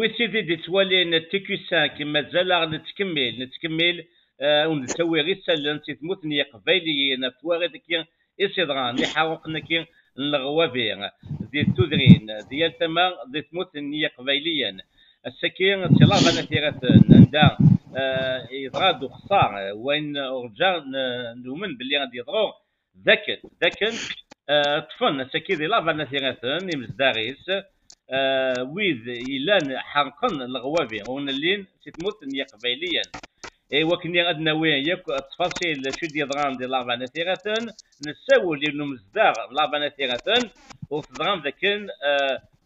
ويسيدي دي توالين تيكوسان كما زال نتكمل ونسوي غير سلن تموتني قبايليين تواري ديك إسيدغان اللي حاوقنا كي الغوابين دي التودرين ديال تما دي تموتني قبايليين السكين تلافانا ثيغاتن عندها يضغادو خسار وين رجع نؤمن باللي غادي يضغو ذاك طفن السكين دي لافانا ثيغاتن يمزداغيس ويذ إلان حرقن الغوابي ونلين تتموت نيا قبايليا وكني غادنا وين ياك التفاصيل شو دي ضغام دي لافانا ثيغاتن نساول ديال مزداغ لافانا ثيغاتن وتضغام ذاكن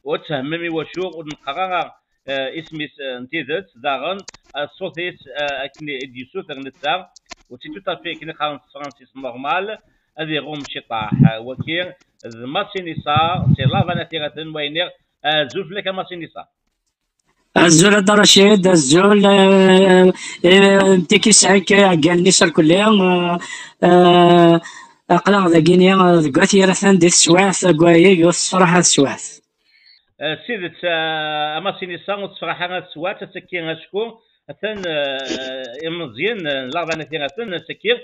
وتفهمني وشو ونقرا اسمي انتيدت داغن الصوتيس اكني دي سوتر نتا وتي تو في كني خالص فرانسيس نورمال هذه غوم شطاح وكير ماسينيسا سي لافانا ثيغاتن وينير زول فلك ماسينيسا الزول هذا رشيد الزول تيكي سعيك قال لي صار كليا اقلع ذاكينيا قواتي رثان دي السواث قوايا الصراحه السواث سيدت ماسينيسا وتصراحه السواث تسكي شكون ثان مزيان لافانا ثيغاتن سكير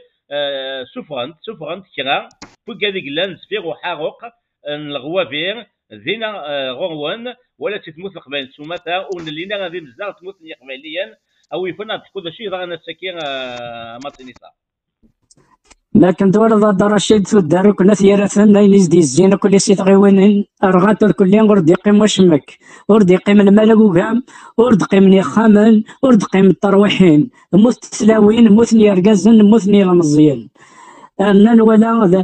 سفرنت كرا فوق هذيك لان سفير وحاروق الغوابير زينا غروان ولا تتموت القبائل سوماتا ونلينا غادي بزاف تموت قبائليا او يفنا تكون شي رانا السكين ماتينيسا لكن دور ضد رشيد تدار كنا ثيرثن ناينز دي الزينه كل سيت غيوين رغات كلين ورد يقيم وشمك ورد يقيم الملك وقام ورد قيم يخامن ورد قيم الترويحين موت تسلاوين موتني رقازن موتني رمزيين أنا ولا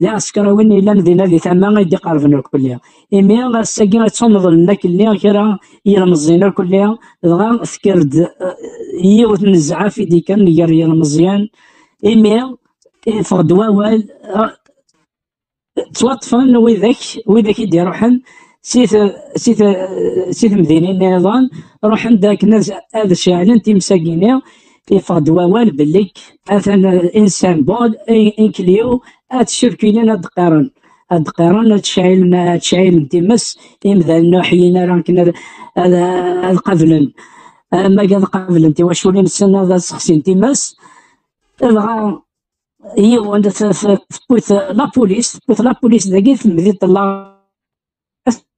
ذا عسكراوين إلا ندينا ذي ثما يدي قارفنا كلها إمي الساقي تصنض لنا كلها كرا يرمزينا كلها دغا ذكرد يوث نزعا في دي كان يا مزيان إمي فرد ووال توطفن وذاك يدي روحن سيث مدينين نظام روحن ذاك الناس هذا شاعلين تيمساقيني يفرض ووال بليك مثلا الانسان بود انكليو اتشركي لنا الدقيران تشايل تيمس يمثل نوحينا رانك القبلن ما قال قبلن تي واش ولي نستنى هذا الشخصين تيمس بغا هي وانت تبوث لا بوليس ذاكي في مدينة الله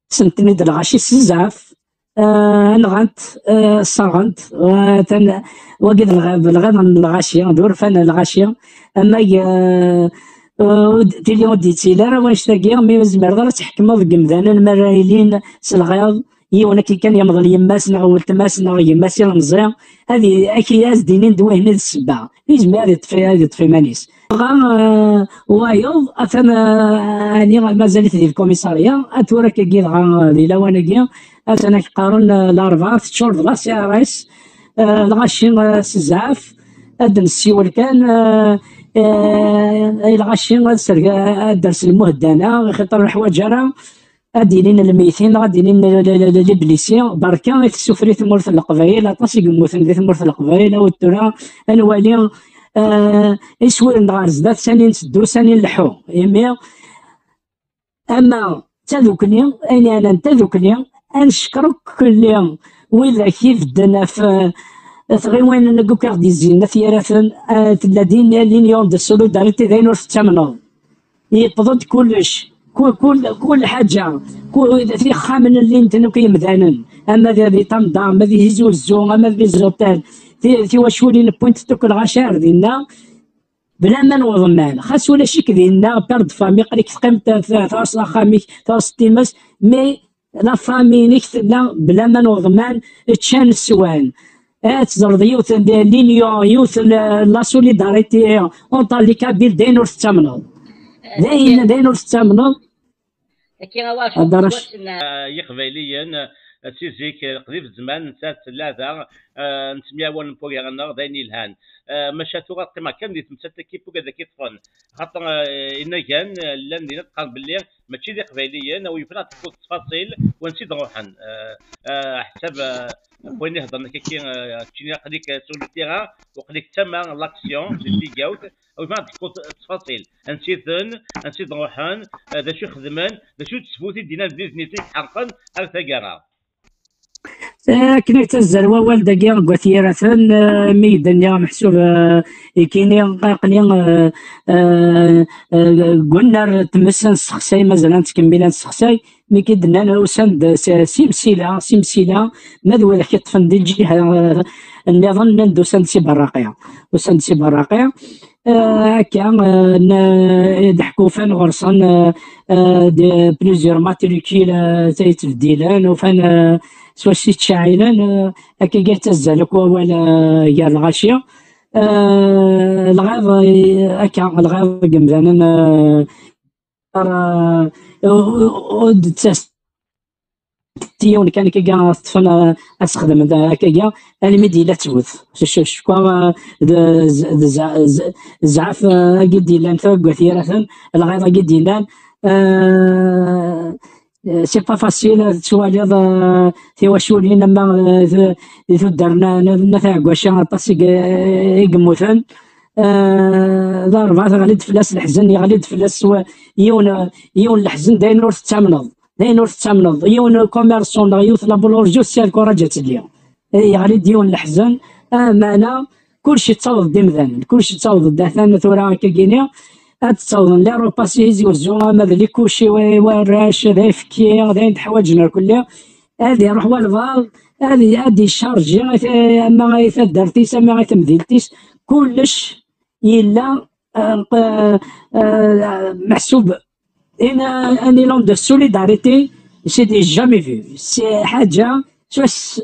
سنتني دلغاشي سزاف نغنت صغنت وقد الغد الغاشية دور فانا الغاشية اما تيلي وديتي لا راه واش تاقي مي زمر تحكم ضد مذان المرايلين سلغيض يونا كي كان يمضل يماسنا ولتماسنا يماسي المزيان هذه اكياس دينين دواه من السبعه يجمع يطفي مانيس وايض اثنا اني مازالت ذي الكوميساريه اتورا كي ذي لواناكيا اثنا قارن الاربعه شهور فلاس يا رئيس الغاشي سزعف ادن السيول كان الغاشي درس المهدنه خطر الحوايج راه غادي لينا الميتين غادي لينا البليسي بركا تسفري ثمورث القبائل اطاس يموتن ذي ثمورث القبائل والترا الوالي يسوي نغار زدات ثاني نسدو ثاني نلحو يمي اما تذوكني انا تذوكني نشكرك كل يوم واذا كيف دنا في ثغيوين نقوك غادي يزينا ثيرافن الذين اليوم د السوليداريتي داينور في الثمنه يقضد كلش كل حاجه اذا في خامن اللي انت كيمذانن اما ذي طنطا اما ذي زوزو اما ذي زوطال في واش ولي البوينت توك الغشار ديالنا بلا ما نوضمان خاص ولا شيك ديالنا بيرد فامي قريك تقيم تراس خاميك تراس تيمس مي لا فامي نيك بلا ما نوضمان تشان السوان تزرد يوث لينيون يوث لا سوليداريتي اونطا لي كابيل داينور الثمنه داينور الثمنه كي واش يقبيليا تيزيك قريب الزمان نتا ثلاثه نتمياون بوغيرنا دايني الهان مشاتو غتقيما كان ديت مسات كيف كذا كيطفن خاطر إنا كان لان دينا تقال باللي ماشي دي قبيليا او يفرا تكون التفاصيل ونسيد روحا حسب بغينا نهضر كي تشيني قديك سول التيران وقديك تما لاكسيون اللي جاوت او يفرا تكون التفاصيل نسيد روحا ذا شو خدمان ذا شو تسفوتي دينا بيزنيتي حقا على ثقاره كنا تزروا والدقي قوثيرة ميدنيا محسوب كيني قاقني قلنا تمسن السخساي مازال تكمل السخساي مي كيدنا وسند سمسيلة ماذا ذاك يطفن دي الجهة النظام ندو سند سي براقية وسند سي براقية هكا ضحكوا فان غرسان بليزيور ماتريكيل تيتبديلان وفان سوا شي تشاعلان هكا كاع تزالك ولا يا الغاشية الغاض هكا الغاض قمزانا تيون كان كيكا طفل استخدم هكا كاع الميدي لا توث شكوا زعف قد لان ثوق ثيرة الغيض قد لان سي با فاسيل تواليض ثواشولين لما درنا نتاع واش طاسي يقموثن ضربة غالي فلاس الحزن غالي فلاس يون الحزن داين نور تامنض يون كوميرسون يوث لابولورجيو سيال كوراجات اليوم غالي ديون الحزن امانه كلشي تصاوض ديمذان كلشي تصاوض داثان ثورا كينيا تصاوض لا روباسي يوزو ماذا كلشي وراش ذا يفكي ذا حوايجنا كلها هذه يروح والفال هذه شارجي اما غيثدرتيس اما غيتمديلتيس كلش يلا محسوب ان ايلون دو سوليداريتي سي دي جامي في سي حاجه شوس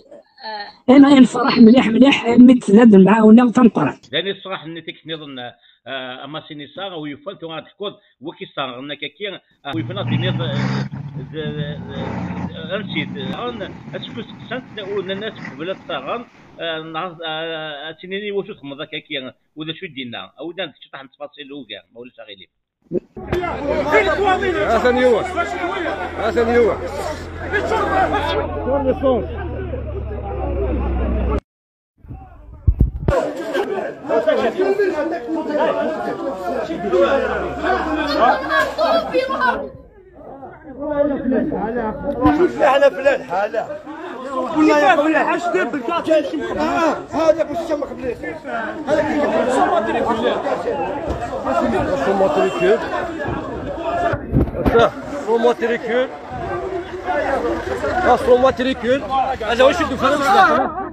انا نفرح مليح مثل هذا المعاونه تنقرا لاني الصراحه نتيك نظن اما سيني صار ويفلت غتحكود وكي صار هناك كي ويفنا دينيض غنسيد اسكو سنت الناس قبل الطاغن تنيني واش تخمض هكا كي ولا شو دينا او دا تشطح تفاصيل وكاع ما ولاش غير حسن يوا احنا في الحالة والله يا خويا عاش دير بالكاط هذا باش تسمى بليس هذا سوماتريكول هذا واش يدو فهمت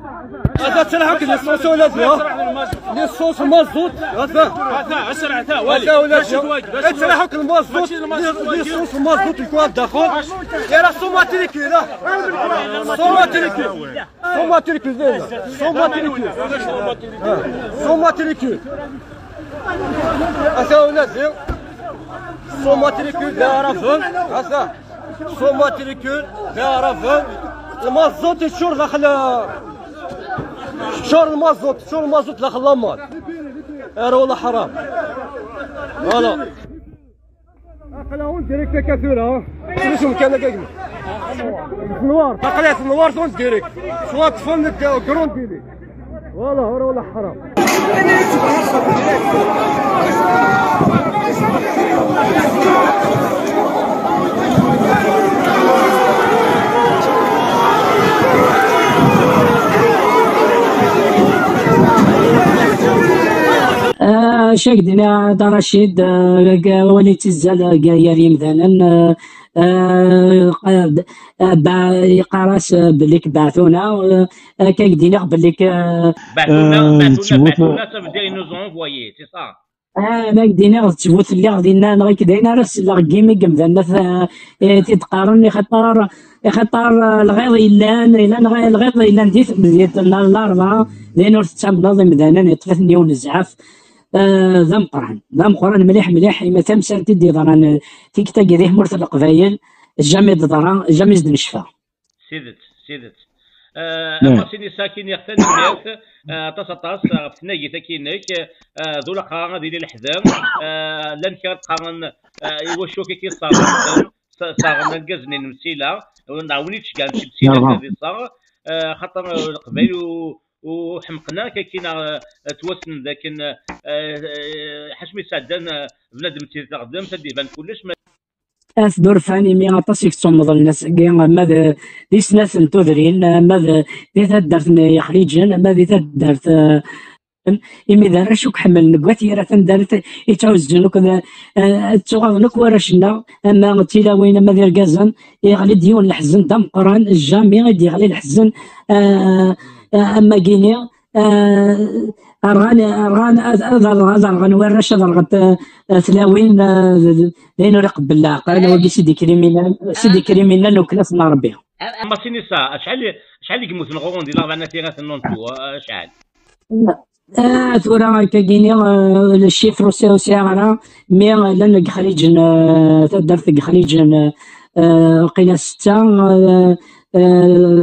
هذا تلحق للصوص ولا للصوص المازوت هذا اسرع تا ولا تلحق المازوت للصوص المازوت يكون داخل يا راه سوماتريكول هذا ولا زين سوماتريكول عرفهم هذا سوماتريكول عرفهم المازوت يشور داخل شور المازوت داخل المال راه والله حرام فوالا اقلاون ديريكت كثيره شنو مكان كاين النوار تقلات النوار دون ديريكت سوا طفل كرون ديلي فوالا راه والله حرام شاكدنا دا رشيد وليت الزال يا مثلا قراس بليك بعثونا كيدينا بليك بعثونا تبدا نو زونفويي سي صا انا كدينا تبوت اللي غادينا غير كدينا راس لا كيمي كمثلا تتقارن خطر الغيض الغيض الا نديت بديت الاربعه لانه تنظم مثلا يطفثني ونزعف ذا مقران مليح ما تمسر تدي ضران تيك تاكي مرت القبايل جامي ضران جامي زد نشفى سيدت اما سيني ساكن يختن الناس طاس فتناجي تاكينك ذولا قران ديال الحزام لان كانت قران يوشو كي صار نلقزني نمسيله ونعاونيتش كاع نمشي بسيله هذه صار خاطر القبايل وحمقنا كاينا توسن لكن حشمي سعدان بنادم تيغدم تديبان كلش أثدور فاني مي أطاس يكتصمد الناس كي ماذا دي سناس تودرين ماذا دي تدرت يخريجين ماذا تدرت إمي ذا شوك حمل نقواتي راه تندرت يتعوزن وكذا تغاض نك ورشنا أما تيلاوين ماذا الكازن يغلي ديون الحزن دم قران الجامي غادي يغلي الحزن أما كيني أرغان ورش أرغت تلاوين لأنه رقب بالله قال ولي سيدي كريمينال وكلاسنا ربي. اما سينيسا شحال يموت نغون ديال 4 نتيغات النونتو شحال؟ ثورة كايني الشيفر وسيارة مي لان خليج تدرت خليج قيل 6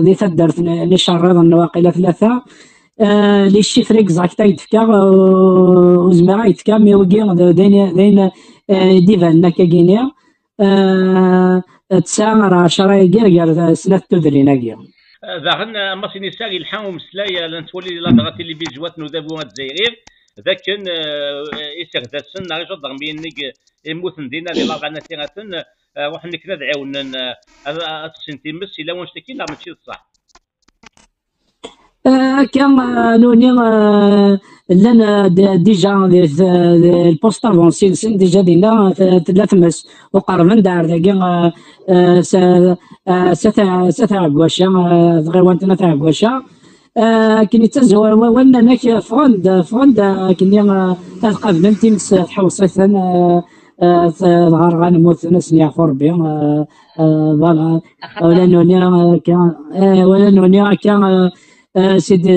ذي تدرت نشرد واقيلا 3 لي شيفر اكزاكت يتفكا وزمرا يتفكا مي وكي داين ديفان كايني 9 10 يقال سنة تدرين كاين ذاهن ماسيني ساغي الحام مسلايا لنتولي لا دغاتي اللي بيجوات نودابو الجزائر ذاك يسير ذا السن راه جد بينك يموتن دينا لي 4 نتيغات وحنا كنا دعاونا تسنتي مس الا واش تكينا ماشي صح كان نوني لنا ديجا البوست افونسي ديجا دينا 3 مس وقربنا دار ذاك ستا عكواشا غير وانتنا تاع عكواشا كني تزور وانا فغند كني قبل تيمس تحوصيثا الغرغان موت ناس يعفر بهم فوالا ولا نوني كان سيد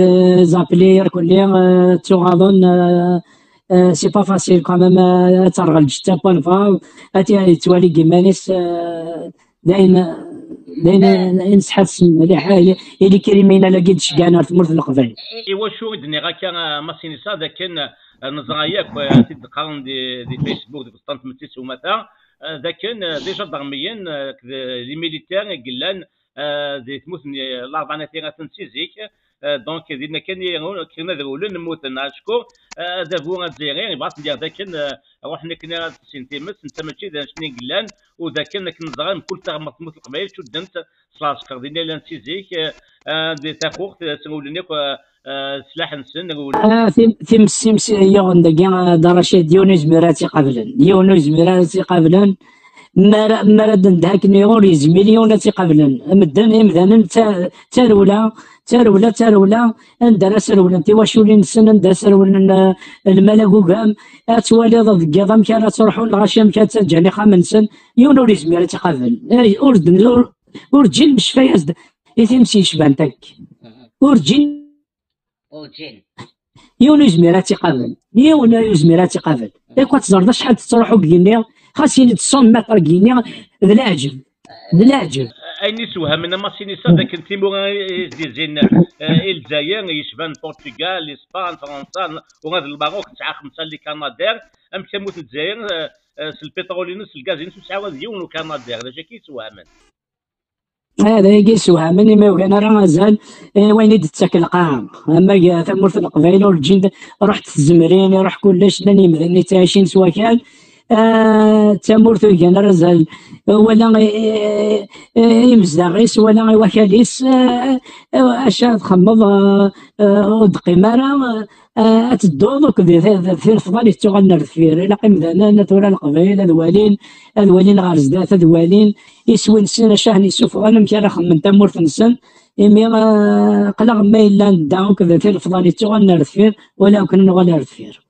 زابلير كلي تغاضن سي با فاسيل كامام ترغل جتا بوان فا اتي توالي كيمانيس دايما نسحس مليح اللي كريمينا لاقيت شكانا تمرت القبائل. ايوا شو دني غا كان ماسينيسا ذاك نزراياك تقارن دي فيسبوك دي بسطنت متيس ومثلا ذاك ديجا ضرميين لي ميليتير قلان دي تموتني الاربع نتيغات نسيزيك دونك دينا كنا ذولن نموتن اشكو دافو الجزائريين بغات ندير ذاك روحنا كنا سنتيمس انت ماشي ذا شني قلان وذاك كنزرا كل تاع تموت القبائل شو دنت صلاصكر دينا لانسيزيك دي تاخوخ تقولني سلاح نسن نقول تيمس يغن دراشي يونس مراتي قبلا يونس مراتي قبلا مراد ندهك نيغور يزميليون قبلا مدن تارولا ندير سرولا انت واش ولي نسن ندير سرولا الملك وقام اتوالي ضد قضام كان تروحوا الغاشم كانت ترجعني خامنسن يونور يزمير تقبل ورجل مش فايز يتمشي شبانتك ورجل يونو يزميراتي قبل يونو يزميراتي قبل ياك تزرد شحال تروحوا كينيا خاصني تصوم متر كينيا بالعجب ايني سوها من ماسينيسا ذاك التيمور ديزين الجزائر يشبان البرتغال اسبان فرنسا وهذا الماروك تاع 5 اللي كندا ام كموت الجزائر البترول الغاز تعاود يونو كندا هذا كيسوها من هذا يسوها مني ما وكان راه مازال وين يدتك القاع اما ثمرت القبائل والجند رحت الزمرين روح كلش لاني مثلني تعيشين سوا كان تمرت كان رزال ولا يمزدغيس ولا وكاليس اشاد خمض دقيمارا اتدوضك في الفضل تغنى الفير الى قيم ذا تورا القبائل ذوالين غارزدات ذوالين يسوين سنة شهني سوف انا مكان من تمرت نسن إمي قلق ما إلا ندعو كذا في الفضل تغنى الفير ولا كنا نغنى الفير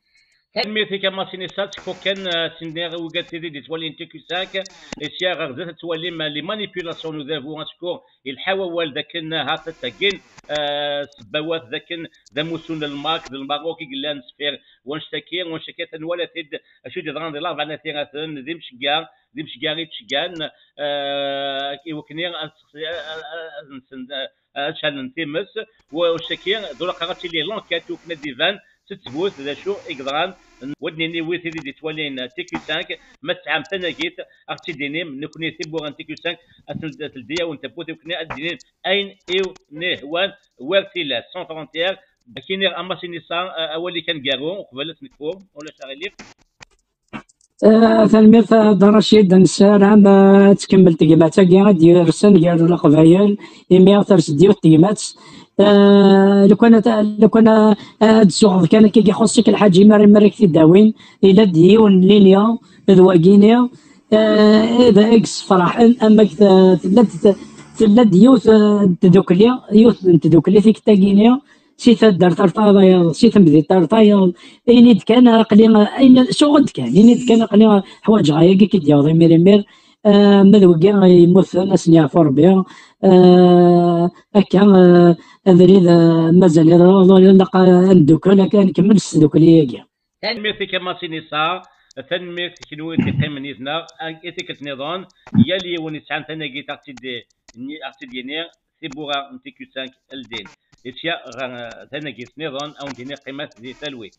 الميثي كما سينيسات كو كان سندير وقات دي تولي انت كيساك سيا غزات تولي لي مانيبيولاسيون ذافو اسكو الحوا والذاك هاتا تاكين سباوات ذاك ذا موسون الماك الماروكي قلان سفير ونشتكي تنولا تيد اشو دي دران دي لاربع نتيغات دي مشكاري تشكان وكنير شحال نتيمس وشتكي دولا قراتي لي لونكات وكنا ديفان ستبوث ذا شو إقدران ودني ويثي دي توالين تيكي 5 ما تعام تناقيت أختي ديني نكوني تبوا عن تيكي 5 أتلديا وأنت بوثي وكنا الدينين أين إيو نهوان وارتيلا 131 كينير أما سينيسان أولي كان جارون وقبلت نكفوم ولا شغاليف تنمية رشيد نسارع ما تكمل تقيمات غاد يرسل غير القبايل إمي ترس ديوت تقيمات. لو كان تسوغ كان كي يخصك الحاج مريك في الداوين إلا ديون لينيا ذواقينيا إذا إكس فرح أما تلد يوث تدوكلي يوث تدوكلي فيك تاقينيا سي تدار طرطايا سي تمدي طرطايا اين كان قلي اين شغل كان اين كان قلي حوايج غايا كي ديال مير مير مذوقي يموت ناس يعرفوا ربي هكا ادري مازال لقى ندوكل كان نكمل السدوكليه تنميتي كما سينيسا تنميت كنوي تقيم نيزنا ايتيكت نظام يلي وني سان تناقي تاعتي دينير سي بوغا انتي كو 5 الدين إتيا تناقي نظام او دينير قيمات دي تلوي